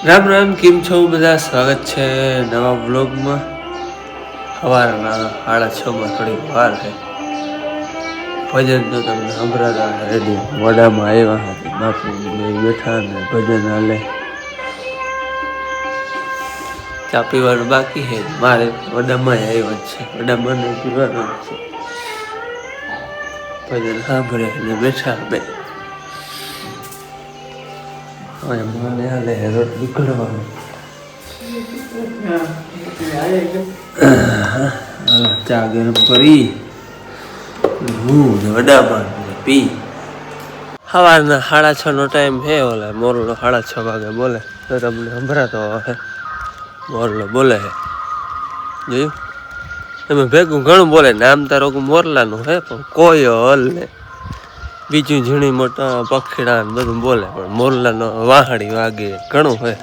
રામ રામ, કેમ છો બધા? સ્વાગત છે નવા વ્લોગમાં. સવારના 6:30 થોડીક વાર છે. ભજન તો તમને સંભળાતા રેડી વડામાં આવ્યા હતા. બાપુ બેઠા ને ભજન હાલે. ચા પીવાનું બાકી છે. મારે વડામાં આવ્યા જ છે. વડામાં પીવાનું જ છે. ભજન સાંભળે એટલે બેઠા બે. હવે મને હાલે રોટલી કરવાનું. ચા ગરમ કરી હું વડામાં પી. સવારના 6:30 નો ટાઈમ છે. ઓલા મોરલો 6:30 વાગે બોલે તો તમને સંભળાતો હશે. મોરલો બોલે છે જોયું તમે ભેગું ઘણું બોલે. નામ તારો મોરલાનું હે પણ કોઈ હલ ને બીજું ઝીણી મોટા પખીડા ને બધું બોલે પણ મોરલાનો વાહડી વાગે ઘણું હોય.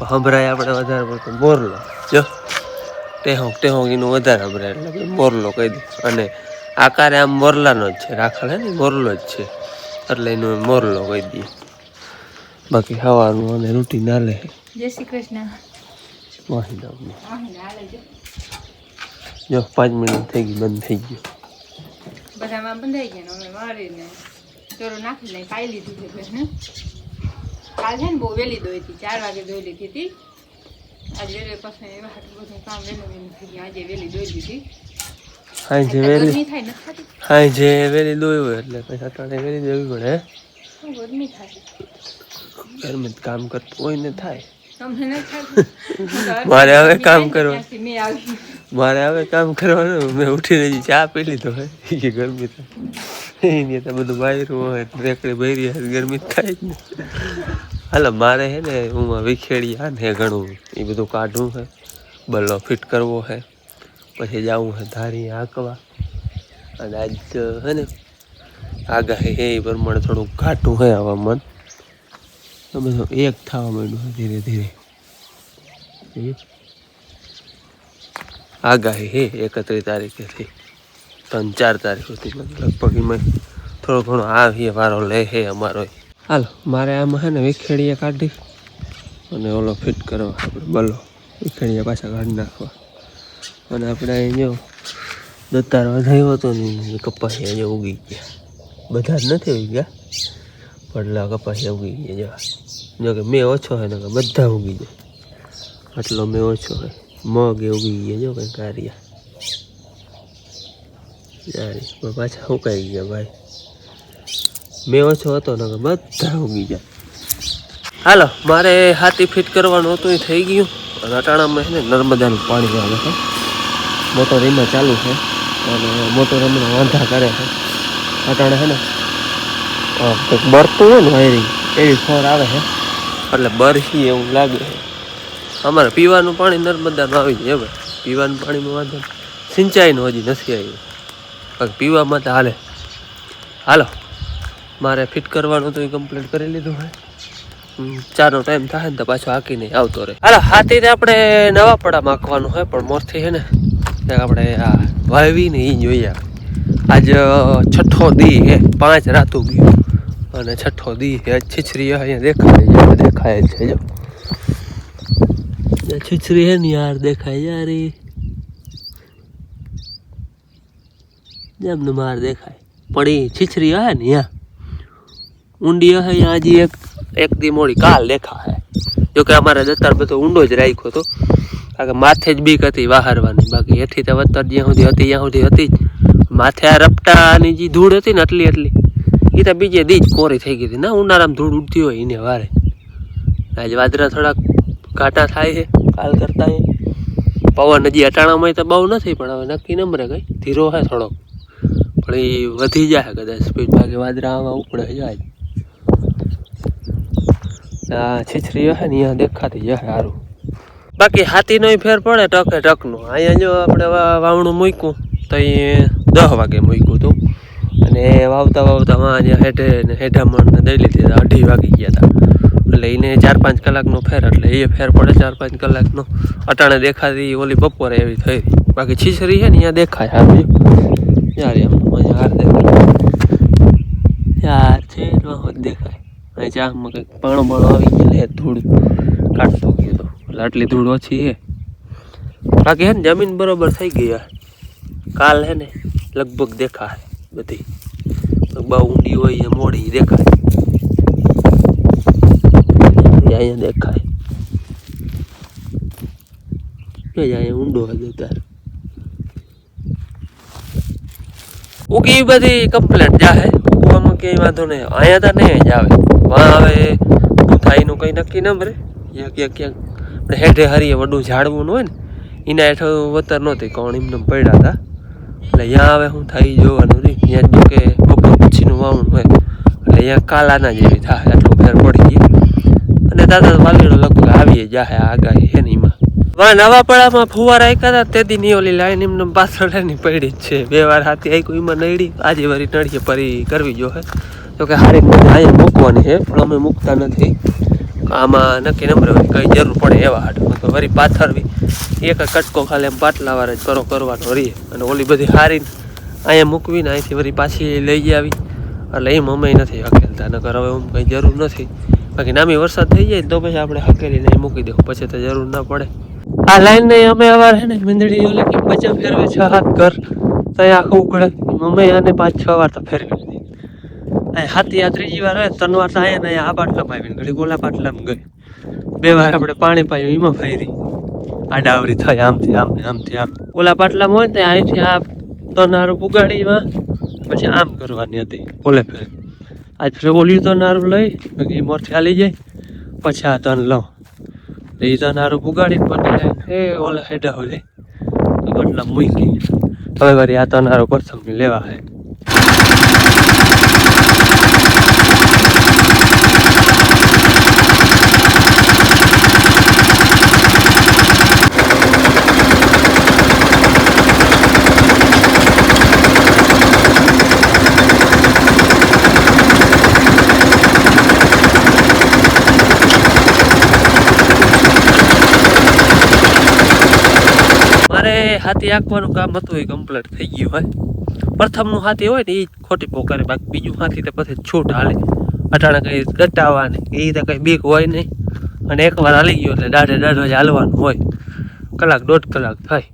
સંભળાય આપણે વધારે પડતો મોરલો. જો ટેહોક એનું વધારે સંભળાય એટલે મોરલો કહી દે. અને આકારે આમ મોરલાનો જ છે. રાખેલ હે ને મોરલો જ છે એટલે એનું મોરલો કહી દઈએ. બાકી સવારનું અને રૂટીન હાલે. જય શ્રી કૃષ્ણ. જો 5 મિનિટ થઈ ગઈ, બંધ થઈ ગયું. બધામાં બંધાઈ ગયા. અમે વાળીને ચોરો નાખી લઈ ખાઈ લીધું છે. કાલ છે ને બહુ વહેલી દોઈ હતી. 4 વાગે દોઈ લીધી હતી. આજે વેલે પછી એવા બધું કામ વહેલું થઈ ગયું. આજે વહેલી દોઈ દીધી. જે વેલી દોઈ હોય એટલે પછી અટાણે વેલી દેવી પડે. ગરમી થાય. ગરમી કામ કરતું હોય ને થાય. મારે હવે કામ કરવાનું. મેં ઉઠીને ચા પી લીધો હોય કે ગરમી થાય એની તો બધું બાયરું હોય રેકડી બૈરી ગરમી થાય જ ને. હાલો મારે હે ને હું વિખેડી ને ઘણું એ બધું કાઢવું છે. બલ્લો ફિટ કરવો છે. પછી જવું છે ધારી હાંકવા. અને આજ હે ને આગાહી હે એ પ્રમાણે થોડુંક ઘાટું છે હવામાન. તો બધું એક થવા માંડ્યું ધીરે ધીરે. આગાહી હે 31 તારીખેથી 3-4 તારીખ સુધી લગભગ એમાં થોડો ઘણો આવીએ વારો લે હે અમારો. હાલો મારે આમાં હે ને વિખેડીએ કાઢી અને ઓલો ફિટ કરવા આપણે બલ્લો વિખેડીએ પાછા કાઢી નાખવા. અને આપણે અહીં જો દતાર વધાર્યો હતો ને કપાસિયા જે ઉગી ગયા. બધા જ નથી ઉગી ગયા પડલા કપાસિયા ઉગી ગયા. જેવા જો કે મેં ઓછો હોય ને બધા ઉગી જાય. આટલો મેં ઓછો હોય. મગ એ ઉગી ગયા જો કંઈ કારિયા પાછા સુકાઈ ગયા ભાઈ. મેં ઓછો હતો ને બધા ઉગી જાય. હાલો મારે હાથી ફિટ કરવાનું હતું એ થઈ ગયું. અને અટાણામાં છે ને નર્મદાનું પાણી આવે છે. મોટર એમાં ચાલુ છે અને મોટર હમણાં વાંધા કરે છે. અટાણે છે ને બરતું હોય ને વાયરિંગ એવી ફોર આવે છે એટલે બરસી એવું લાગે છે. અમારે પીવાનું પાણી નર્મદાનું આવી જાય. હવે પીવાનું પાણીમાં વાંધો સિંચાઈનું હજી નથી આવ્યું. બાકી પીવામાં તો હાલે. હાલો મારે ફિટ કરવાનું તો એ કમ્પ્લીટ કરી લીધું હોય. 4 નો ટાઈમ થાય ને તો પાછો હાકીને આવતો રહે. હાલો હાથી આપણે નવા પડા માખવાનું હોય પણ મોરથી છે ને આપણે આ વાવી ને એ જોઈએ. આજ 6ઠ્ઠો દી હે. 5 રાતું ગયું અને 6ઠ્ઠો દી હે. છીછરી અહીંયા દેખાય છે. જો છીછરી હે ને યાર દેખાય યાર. જેમને માર દેખાય પણ એ છીછરી હે ને યા ઊંડી હે. હજી એક દી મોડી કાલ દેખા હે. જોકે અમારે દત્તાર બધો ઊંડો જ રાખ્યો હતો કારણ કે માથે જ બીક હતી વાહારવાની. બાકી એથી તો વત્તર જ્યાં સુધી હતી ત્યાં સુધી હતી જ. માથે આ રપટાની જે ધૂળ હતી ને એટલી એ તો બીજે દી જ કોરી થઈ ગઈ હતી. ના ઉનાળામાં ધૂળ ઉડતી હોય એને વારે. આજે વાદળા થોડાક ઘાટા થાય છે કાલ કરતા. પવન હજી અટાણામાં તો બહુ નથી પણ હવે નક્કી નંબરે કઈ ધીરો હે થોડોક પણ એ વધી જાય કદાચ સ્પીડ. બાકી વાદળા આમાં ઉપડે જાય. આ છીછરી હે ને અહીંયા દેખાતી જાય સારું. બાકી હાથીનો ફેર પડે ટકે ટકનો. અહીંયા જો આપણે વાવણું મૂક્યું તો એ 10 વાગે મૂક્યું હતું અને વાવતા અહીંયા હેઠામણ દઈ લીધી 2:30 વાગી ગયા હતા. એટલે એને 4-5 કલાકનો ફેર. એટલે એ ફેર પડે 4-5 કલાકનો. અટાણે દેખાતી ઓલી બપોરે એવી થઈ. બાકી છીછરી છે ને અહીંયા દેખાય સારું. યાર એમ હાર દેખાય યાર છે દેખાય. ચામાં કંઈક પાણું આવી ગયેલું થોડું એટલે આટલી ધૂળ ઓછી છે. બાકી હે ને જમીન બરોબર થઈ ગઈ. કાલ હે ને લગભગ દેખાય બધી, બહુ ઊંડી હોય એ મોડી દેખાય, અહીંયા દેખાય અહીંયા ઊંડો હજુ તાર ઉગી બધી કમ્પ્લેટ જાહે. ઉગવામાં ક્યાંય વાંધો નહીં, અહીંયા તો નહીં જ આવે. વાં હવે શું થાય એનું કંઈ નક્કી ન મરે. ક્યાંક આપણે હેઠે હરીએ વડું ઝાડવું હોય ને એના હેઠળ વતર નહોતી કોણ એમને પડ્યા હતા. એટલે અહીંયા હવે શું થાય જોવાનું નહીં. ત્યાં જો કે બપોર પછીનું વાવણું હોય એટલે અહીંયા કાલાના જેવી થાય, આટલું ફેર પડી ગઈ. અને દાદા વાલીડો લગભગ આવીએ જાહે આગાહી છે ને એમાં. વાં નવાપડામાં ફુવારા આક્યા હતા તે દી ઓલી લાઈન એમને પાછળ એની પડી જ છે. 2 વાર હાથી આઈ એમાં નડી, આજે વળી નડીએ પરી કરવી જો હે. તો કે હારી અહીંયા મૂકવાની છે પણ અમે મૂકતા નથી. આમાં નક્કી નંબર હોય કઈ જરૂર પડે એવા હાટ તો વળી પાથરવી એક કટકો ખાલી એમ પાટલાવાર જ કરવાનો રહીએ. અને ઓલી બધી હારીને અહીંયા મૂકવી ને અહીંથી વળી પાછી લઈ આવી એટલે એમ અમે નથી હકેલતા. નકર હવે એમ કંઈ જરૂર નથી. બાકી નામી વરસાદ થઈ જાય તો પછી આપણે હકેલીને મૂકી દેવું, પછી તો જરૂર ના પડે. આ લાઈન ને અમે અવાર હે ને મીંદડી ઓલે કે બચા ફેરવે 6-7 ઘર ત્યાં આખું ઉકળે. અમે આને 5-6 વાર તો ફેરવી દીધી. અહીં હાથી આ 3જી વાર હોય 3 વાર તો અહીંયા આ પાટલામાં આવીને ઘડી ગોલા પાટલામાં ગઈ. 2 વાર આપણે પાણી પાયું એમાં ફેરી આડાવરી થાય આમથી આમ ને આમથી આમ. ઓલા પાટલામાં હોય ને અહીંથી આ તનારું પુગાડીમાં પછી આમ કરવાની હતી ઓલે ફેર. આજ ફેર ઓલી તનારું લઈ બાકી મોરથી હાલી જાય પછી આ તન લઉં એ તનારું પુગાડીને પછી એ ઓલા હેડા હોય પાટલા મૂકી. હવે વળી આ તનારું પ્રથમ લેવા હે. હાથી આંકવાનું કામ હતું એ કમ્પ્લીટ થઈ ગયું હોય. પ્રથમનું હાથી હોય ને એ ખોટી પોકારે, બાકી બીજું હાથી તો પછી છૂટ હાલે. અટાણે કંઈ દટાવા ને એ તો કંઈ બીક હોય નહીં. અને એકવાર હાલી ગયો એટલે દાઢે જ હાલવાનું હોય. 1-1.5 કલાક થાય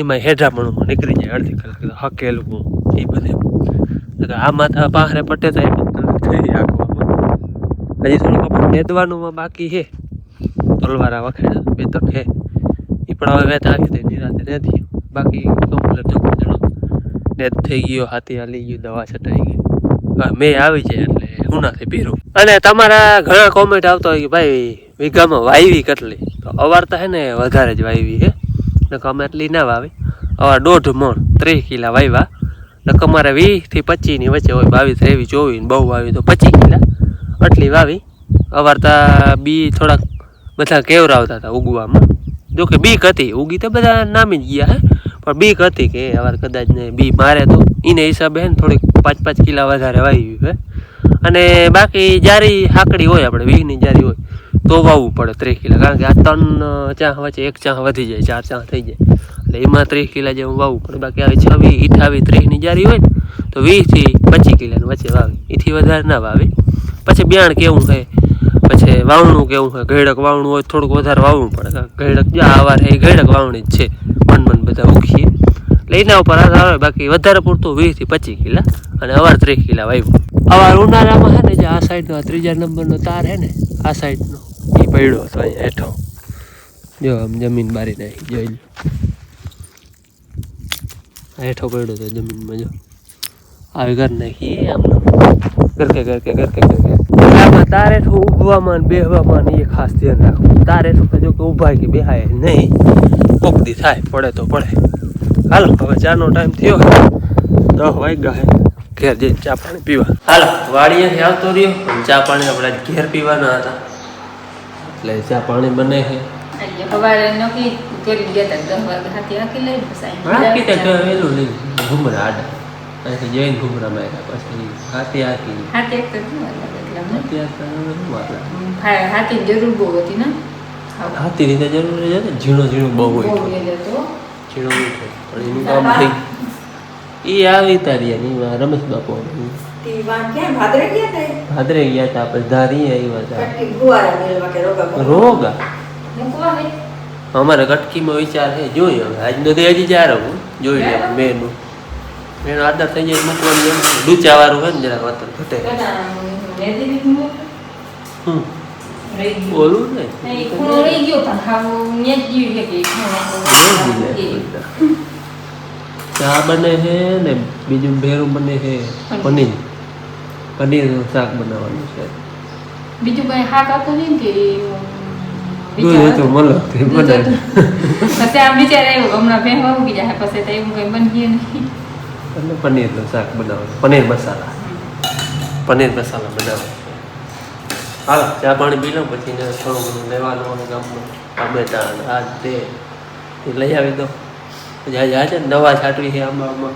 એમાં હેઠામણું નીકળી જાય. અડધી કલાક હકેલું એ બધે. આમાં તો પાહરે પટે થાય 1 કલાક થઈ જાય આંકવામાં. હજી થોડુંક આપણે નેદવાનું બાકી છે. તલવારા વખેડા 2-3 છે એ પણ હવે વેત આવી થઈ નિરાતે નથી. બાકી કમ્પ્લેટ નેદ થઈ ગયો, હાથી હાલી ગયું, દવા છટાઈ ગઈ. મેં આવી જાય એટલે હું નથી પીરું. અને તમારા ઘણા કોમેન્ટ આવતો હોય કે ભાઈ વીઘામાં વાવી કેટલી, તો અવાર તો હે ને વધારે જ વાવી છે. નકર અમે એટલી ના વાવી. અવાર 1.5 મણ 30 કિલા વાવ્યા. નકર અમારે 20 થી 25 ની વચ્ચે હોય, 22, 23, 24 બહુ વાવી તો 25 કિલા આટલી વાવી. અવાર તો બી થોડાક બધા કેવરાવતા હતા ઉગવામાં. જોકે બીક હતી, ઉગી તો બધા નામી જ ગયા હે પણ બીક હતી કે અવાર કદાચ ને બી મારે તો એને હિસાબે હે ને થોડીક 5-5 કિલા વધારે વાવી હે. અને બાકી જારી હાકડી હોય આપણે 20 ની જારી હોય તો વાવવું પડે 30 કિલા, કારણ કે આ 3 ચાહ વચ્ચે 1 ચાહ વધી જાય, 4 ચાહ થઈ જાય એટલે એમાં 30 કિલા જેવું વાવવું પડે. બાકી આવી 26, 28, 30 ની જારી હોય ને તો 20 થી 25 કિલાની વચ્ચે વાવી, એથી વધારે ના વાવી. પછી બિયાણ કેવું છે, પછી વાવણું કેવું છે, ગેડક વાવણું હોય થોડુંક વધારે વાવવું પડે. ગેડક જો આવાર એ ગેડક વાવણી જ છે, મન બધા ઉખીએ એટલે એના ઉપર આધાર આવે. બાકી વધારે પૂરતું 20 થી 25 કિલા અને અવાર 30 કિલા વાવ્યું. અવાર ઉનાળામાં છે ને જે આ સાઈડનો 3જા નંબરનો તાર છે ને આ સાઈડનો એ પડ્યો હતો અહીંયા હેઠો. જો આમ જમીન બારી નાખી જોઈ લો, હેઠો પડ્યો હતો જમીનમાં. જો આવી ઘર નાખી આમ ગરકે આમાં તારે ઉભવામાં બેહવામાં એ ખાસ ધ્યાન રાખવું. તારે જો કે ઊભા કે બેહાય નહીં, કોકદી થાય પડે તો પડે. હાલો હવે ચાનો ટાઈમ થયો, 10 વાગ્યા હે. ઘેર જઈને ચા પાણી પીવા. હાલો વાડીએથી આવતો રહ્યો, ચા પાણી આપણે ઘેર પીવાના હતા એટલે ચા પાણી બને છે. સવારે નક્કી કરી ગયા હતા 10 વાગે હાથી આખી લઈ વેલું નહીં ઘુમરા આડા અહીંથી જઈને ઘુમરા માર્યા પછી હાથી આખી હાથી જરૂર બહુ હતી ને. હાથી રીતે જરૂર છે ને, ઝીણો બહુ હોય, ઝીણો મીઠો પણ એનું કામ થઈ. એ આવી તારી રમેશ બાપુ ભાદરે ગયા હતા, પછી ધારી આવ્યા હતા. રોગા મૂકવા હે અમારે કટકીમાં વિચાર છે જોઈએ હવે આજનો તો હજી ચાર હું જોઈ લે મેનું મેનો આદર થઈ જાય મૂકવાનું એમ ડૂચા વાળું હોય ને જરા વાતર ઘટે બોલું ને રહી ગયો પણ ખાવું ને જ જીવ કે ચા બને છે ને બીજું ભેરું બને છે પનીરનું શાક બનાવવાનું છે બીજું કઈ શાક આવતું નહીં કે દૂધ હતું મળે તે બને પછી આમ વિચાર આવ્યો હમણાં પહેવા ઉગી જાય પછી તો એવું કઈ બની નહીં એટલે પનીરનું શાક બનાવવાનું પનીર મસાલા બનાવવાનું હાલો ચા પાણી પી લો પછી ને થોડું ઘણું લેવાનું અને ગામમાં ટામેટા આ તે લઈ આવી દો પછી આજે દવા છાંટવી છે આંબામાં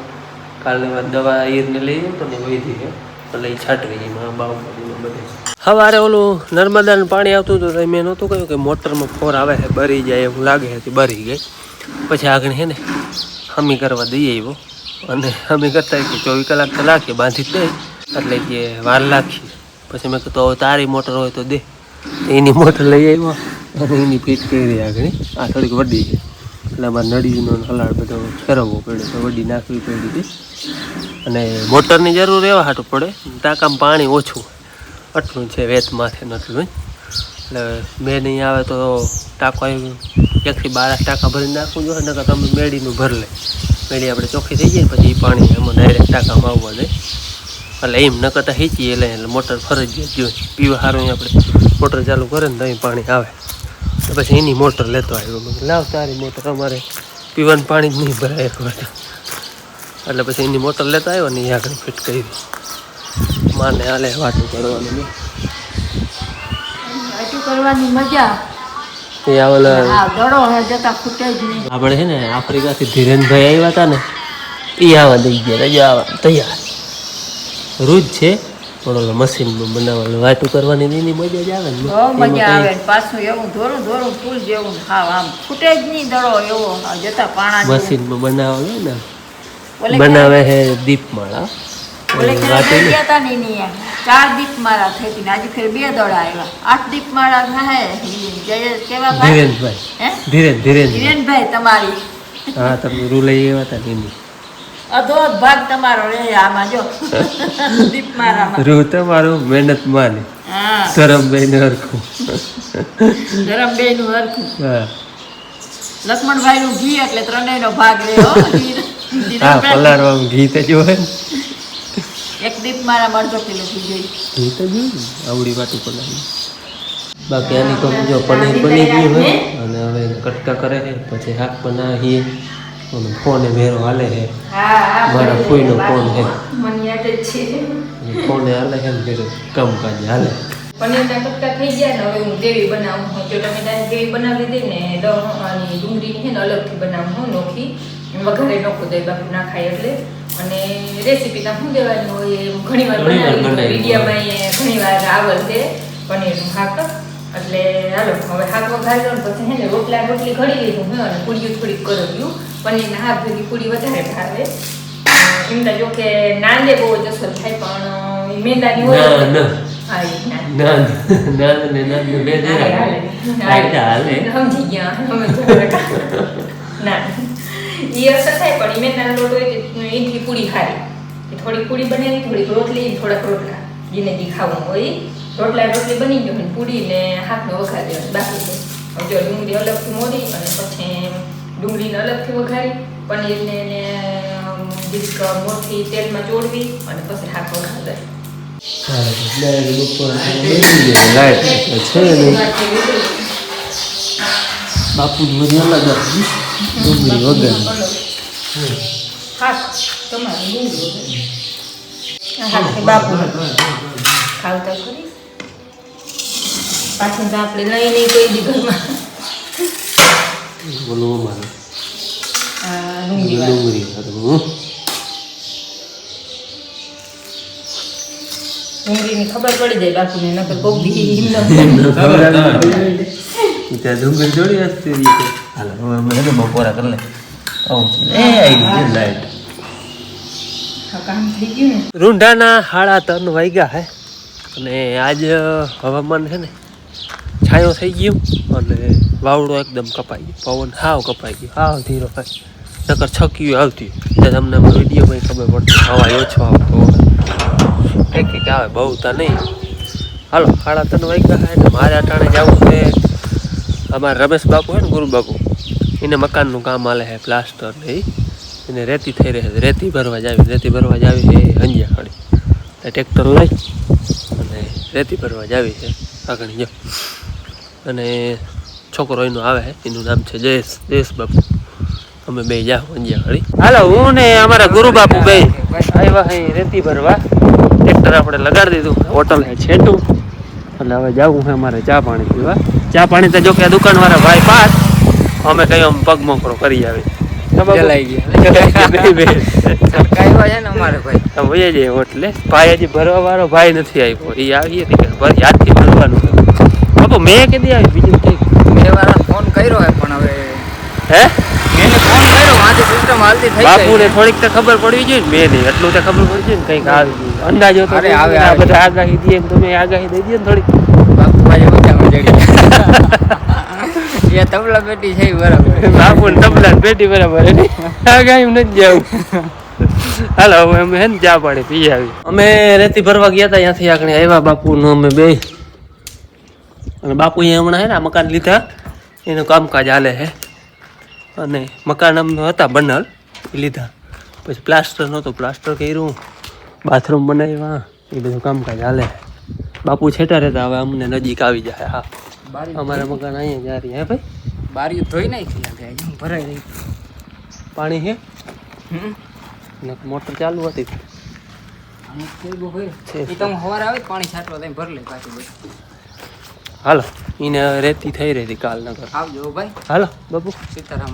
કાલે દવા ઈરને લઈ ગયો તો ને વહીથી છે એટલે એ છાંટવી એમાં આંબા બધે સવારે ઓલું નર્મદાનું પાણી આવતું હતું તો મેં નહોતું કહ્યું કે મોટરમાં ફોર આવે છે બરી જાય એવું લાગે છે બરી ગઈ પછી આગળ છે ને હમી કરવા દઈએ આવ્યો અને હમી કરતા કે 24 કલાક તો લાગીએ બાંધી જ દે એટલે કે વાર લાગીએ પછી મેં કીધું હવે તારી મોટર હોય તો દે એની મોટર લઈ આવ્યો અને એની ફીટ કરી આગળ આ થોડીક વડી છે એટલે અમારે નળીનો હલાડ બધો ફેરવવો પડ્યો તો વડી નાખવી પડી હતી અને મોટરની જરૂર રહેવા હાટું પડે ટાંકામાં પાણી ઓછું આટલું છે વેત માથે નટલું એટલે મેં નહીં આવે તો ટાંકો 1 થી 12 ટાંકા ભરીને નાખવું જોઈએ નકર તમે મેળીનું ભર લે મેળી આપણે ચોખ્ખી થઈ જાય પછી એ પાણી એમાં ડાયરેક્ટ ટાંકામાં આવવા દે એટલે એમ ન કરતા હીચીએ એટલે મોટર ફરજિયાત જોઈએ પીવા સારું આપણે મોટર ચાલુ કરે ને તો અહીં પાણી આવે પછી એની મોટર લેતો આવ્યો મેં લાવ તારી મોટર અમારે પીવાનું પાણી જ નહીં ભરાય એક વાર એટલે પછી એની મોટર લેતો આવ્યો ને એ આગળ ફિટ કરી માને હાલે વાતું કરવાનું કરવાની મજા એ ઓલા દડો જતા ખૂટે જ નહીં આપણે છે ને આફ્રિકાથી ધીરેનભાઈ આવ્યા હતા ને એ આવા દઈ ગયા રજા આવવા તૈયાર રોજ છે પણ ઓલા મશીનમાં બનાવવાનું વાતું કરવાની એની મજા જ આવે ને બહુ મજા આવે પાછું એવું ધોરું ફૂલ જેવું હાવ આમ ખૂટે જ નહીં દડો એવો જતા પાણા મશીનમાં બનાવે ને બનાવે છે દીપમાળા ગયા ને 4 દીપમાળા થઈ હતી આજે ફેર 2 દડા આવ્યા 8 દીપમાળા થાય કેવા ધીરેનભાઈ તમારી હા તમે રૂ લઈ આવ્યા હતા ને એની અધો ભાગ તમારો રે આમાં જો દીપમાળામાં રૂ તમારું મહેનત માને ધરમભાઈ નું હરખું હા લક્ષ્મણભાઈ નું ઘી એટલે ત્રણેય નો ભાગ રહ્યો હા પલાળવામાં ઘી તો જોવે એક દીપ મારા 1.5 કિલો ઘી ઘી તો જોયું આવડી વાટી પલાળી બાકી આની તો જો પનીર બની ગયું હોય અને હવે કટકા કરે છે પછી શાક બનાવીએ અને ફોને ભેરો હાલે છે મારા ફોઈનો ફોન છે મને યાદ જ છે ફોને હાલે છે ને ફેર કામકાજ હાલે પનીરના કટકા થઈ ગયા ને હવે હું ગ્રેવી બનાવું જો ટમેટાની ગ્રેવી બનાવી દીધી ને દહીં ડુંગળી છે ને અલગથી બનાવું નોખી વઘારે નોખો દઈ બાપુ ના ખાય એટલે અને રેસીપી ત્યાં શું દેવાની હોય ઘણી વાર બનાવી વિડીયામાં ઘણી વાર આવડશે પનીરનું શાક એટલે હાલો હવે શાક વઘારી લો પછી હે ને રોટલી ઘડી લીધું હે અને પૂરીઓ થોડીક કરેલું પનીરના હાથ ભેગી પૂરી વધારે ભાવે એમ તો જો કે નાંદે બહુ જ અસર થાય પણ મેંદાની હોય સમજી ગયા ના એ અસર થાય પણ મેંદાનો લોટ હોય એથી પૂરી ખારી થોડીક પૂરી બનાવી થોડીક રોટલી થોડાક રોટલા જેને જે ખાવું હોય રોટલી બની ગયો ને પૂરી ને શાકનો વઘાર દેવાનું બાકી છે જો ડુંગળી અલગથી મોરી અને પછી ડુંગળીને અલગથી વઘારી પનીરને ને જીરીક મોટી તેલમાં ચોળવી અને પછી શાક વઘાર દે બાપુ ડુંગળી અલગ ડુંગળી વગર શાક તમારી ડુંગળી બાપુ ખાવતા ખરી પાછું તો આપણે લઈ નહીં કોઈ દી ઘરમાં બોલો મારે ડુંગળી ડુંગળીની ખબર પડી જાય બાપુને નકર કોક દી ત્યાં ડુંગળી જોડી હશે હાલો હવે મેં બપોરા કરી લે લાઈટ કામ થઈ ગયું ને રૂંઢાના 3:30 વાગ્યા હે અને આજ હવામાન છે ને છાંયો થઈ ગયો અને વાવડો એકદમ કપાઈ ગયો, પવન હાવ કપાઈ ગયો, હાવ ધીરો ભાઈ, નકર છક્યું આવતી તે તમને વિડીયોમાં ખબર પડતી હવા ઓછો આવતો હોય એક આવે બહુ તો નહીં. હાલો 3:30 વાગ્યા એટલે મારે અટાણે જવું છે. અમારા રમેશ બાપુ છે ને ગુરુ બાપુ, એને મકાનનું કામ હાલે છે પ્લાસ્ટર ને એને રેતી થઈ રહે છે, રેતી ભરવા જ આવી છે અંજિયા ખાડી ટ્રેક્ટર લઈ અને રેતી ભરવા જ આવી છે આગળ જો. અને છોકરો એનો આવે છે, એનું નામ છે જયેશ બાપુ. અમે બે જાઓ અંજિયા ખાડી. હાલો હું ને અમારા ગુરુ બાપુ બે આવ્યા અહીં રેતી ભરવા. ટ્રેક્ટર આપણે લગાડી દીધું, હોટલ છે છેટું, એટલે હવે જવું છે અમારે ચા પાણી પીવા. ચા પાણી તો જો કે દુકાનવાળા ભાઈ પાસ, અમે કઈ આમ પગ મોકરો કરી આવી એટલે ભાઈ હજી ભરવા વાળો ભાઈ નથી આવ્યો, એ આવીએ યાદથી ભરવાનું બાપુ. મેં કીધી આવી બીજું કઈ ફોન કર્યો હે પણ હવે હે એને ફોન કર્યો આથી સિસ્ટમ હાલતી થઈ ગઈ. બાપુને થોડીક તો ખબર પડવી જોઈએ ને, મેં નહીં એટલું તો ખબર પડવી જોઈએ ને, કંઈક આવી અંદાજો તો આવે. આ બધા આગાહી દે તમે આગાહી દઈ દે ને થોડીક. બાપુ ભાઈ મજામાં જડી એ તબલા બેટી છે બરાબર, બાપુ ને તબલા બેટી બરાબર એની આગાહી નથી જવું. હાલો હવે અમે હે ને ચા પાણી પી આવી. અમે રેતી ભરવા ગયા હતા, ત્યાંથી આગળ આવ્યા બાપુ નો અમે બે. અને બાપુ અહીંયા હમણાં હે ને મકાન લીધા, એનું કામકાજ હાલે છે. અને મકાન અમને હતા બનાલ એ લીધા, પછી પ્લાસ્ટર નહોતું, પ્લાસ્ટર કર્યું, બાથરૂમ બનાવ્યા, એ બધું કામકાજ હાલે. બાપુ છેટા રહેતા, હવે અમને નજીક આવી જાય. હા અમારા મકાન અહીંયા જારી હે ભાઈ. બારીઓ ધોઈ નાખી લાગે ભરાઈ રહી. પાણી હે મોટર ચાલુ હતી. સવારે આવે પાણી છાંટવા તમે ભર લે પાછું. હાલો એને રેતી થઈ રહી હતી કાલ નગર. આવજો ભાઈ. હાલો બાપુ સીતારામ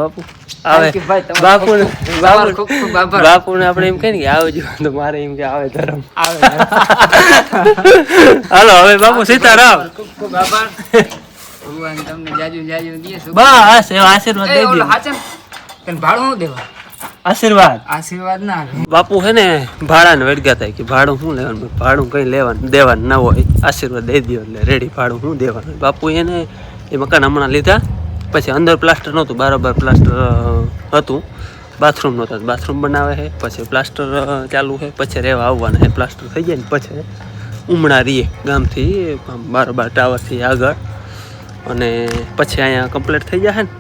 બાપુ આવે. બાપુ બાપુને આપણે એમ કહીએ ને કે આવજો, તો મારે એમ કે આવે ધરમ આવે. હાલો હવે બાપુ સીતારામ. ખૂબ ખૂબ આભાર ભગવાન તમને જાજુ દે. બસ એવા આશીર્વાદ દઈ દો. તને ભાડું શું દેવા? આશીર્વાદ ના બાપુ હે ને ભાડાને વળગ્યા થાય કે ભાડું શું લેવાનું, ભાડું કઈ લેવાનું દેવાનું ના હોય, આશીર્વાદ દઈ દો એટલે રેડી. ભાડું શું દેવાનું. બાપુ એને એ મકાન હમણાં લીધા, પછી અંદર પ્લાસ્ટર નહોતું, બરાબર પ્લાસ્ટર હતું, બાથરૂમ નહોતા, બાથરૂમ બનાવે છે, પછી પ્લાસ્ટર ચાલુ છે, પછી રહેવા આવવાના છે. પ્લાસ્ટર થઈ જાય ને પછી ઉમણા રહીએ ગામથી 12 ટાવરથી આગળ, અને પછી અહીંયા કમ્પ્લીટ થઈ જશે ને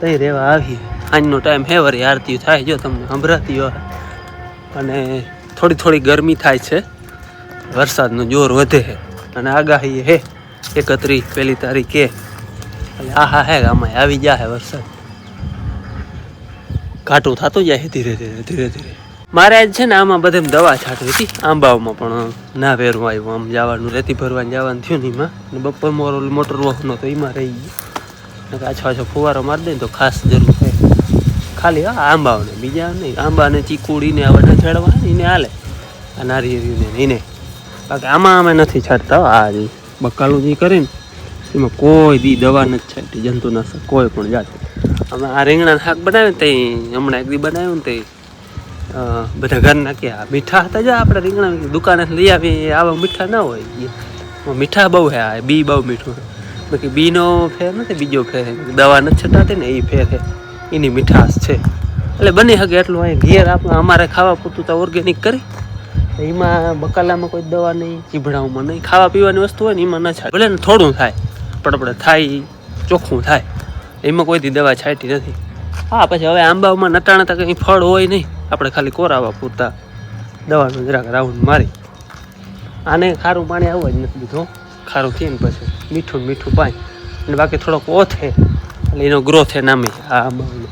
તઈ રહેવા આવીએ. આજનો ટાઈમ હે વરી આરતી થાય, જો તમને સંભળાતી હોય. અને થોડી થોડી ગરમી થાય છે, વરસાદનું જોર વધે છે, અને આગાહી હે 31 પહેલી તારીખે એટલે આહા હે આમાં આવી જાય વરસાદ. ઘાટું થતું જાય ધીરે ધીરે. મારે આજ છે ને આમાં બધે દવા છાંટવી હતી, આંબાઓમાં પણ ના પહેરવું આવ્યું. આમ જવાનું રેતી ભરવાનું જવાનું થયું ને એમાં, બપોર મોટર વહનો તો એમાં રહી ગયું. આછો ફુવારો મારી દે ને તો ખાસ જરૂર છે ખાલી આંબાઓને, બીજા નહીં. આંબાને ચીકુડીને આવા છાડવા એને હાલે, આ નારિયેળીને એને. બાકી આમાં અમે નથી છાંટતા. આ જે બકાલું જે કરીને એમાં કોઈ દી દવા નથી છાંટી, જંતુનાશક કોઈ પણ જાત. અમે આ રીંગણાનું શાક બનાવ્યું ને તે હમણાં એક દી બનાવ્યું ને તે બધા ઘરના કે મીઠા હતા. જો આપણે રીંગણા દુકાને લઈ આવીએ આવા મીઠા ના હોય, મીઠા બહુ છે. આ બી બહુ મીઠું છે. બાકી બીનો ફેર નથી, બીજો ફેર દવા નથી છટાતી ને એ ફેર છે, એની મીઠાશ છે. એટલે બની શકે એટલું અહીં ઘેર આપણે અમારે ખાવા પૂરતું તો ઓર્ગેનિક કરી, એમાં બકાલામાં કોઈ દવા નહીં, ચીભડાઓમાં નહીં. ખાવા પીવાની વસ્તુ હોય ને એમાં ન છાંટે, ભલે ને થોડું થાય પડપડે થાય, ચોખ્ખું થાય, એમાં કોઈથી દવા છાંટી નથી. હા પછી હવે આંબાઓમાં નટાણા તક કંઈ ફળ હોય નહીં, આપણે ખાલી કોરાવા પૂરતા દવાનું જરાક રાઉન્ડ મારી. આને ખારું પાણી આવવા જ નથી દીધું, ખારું થઈએ ને પછી મીઠું પાણી, અને બાકી થોડોક ઓથે એટલે એનો ગ્રોથ એ નામી આ આંબાઓનો.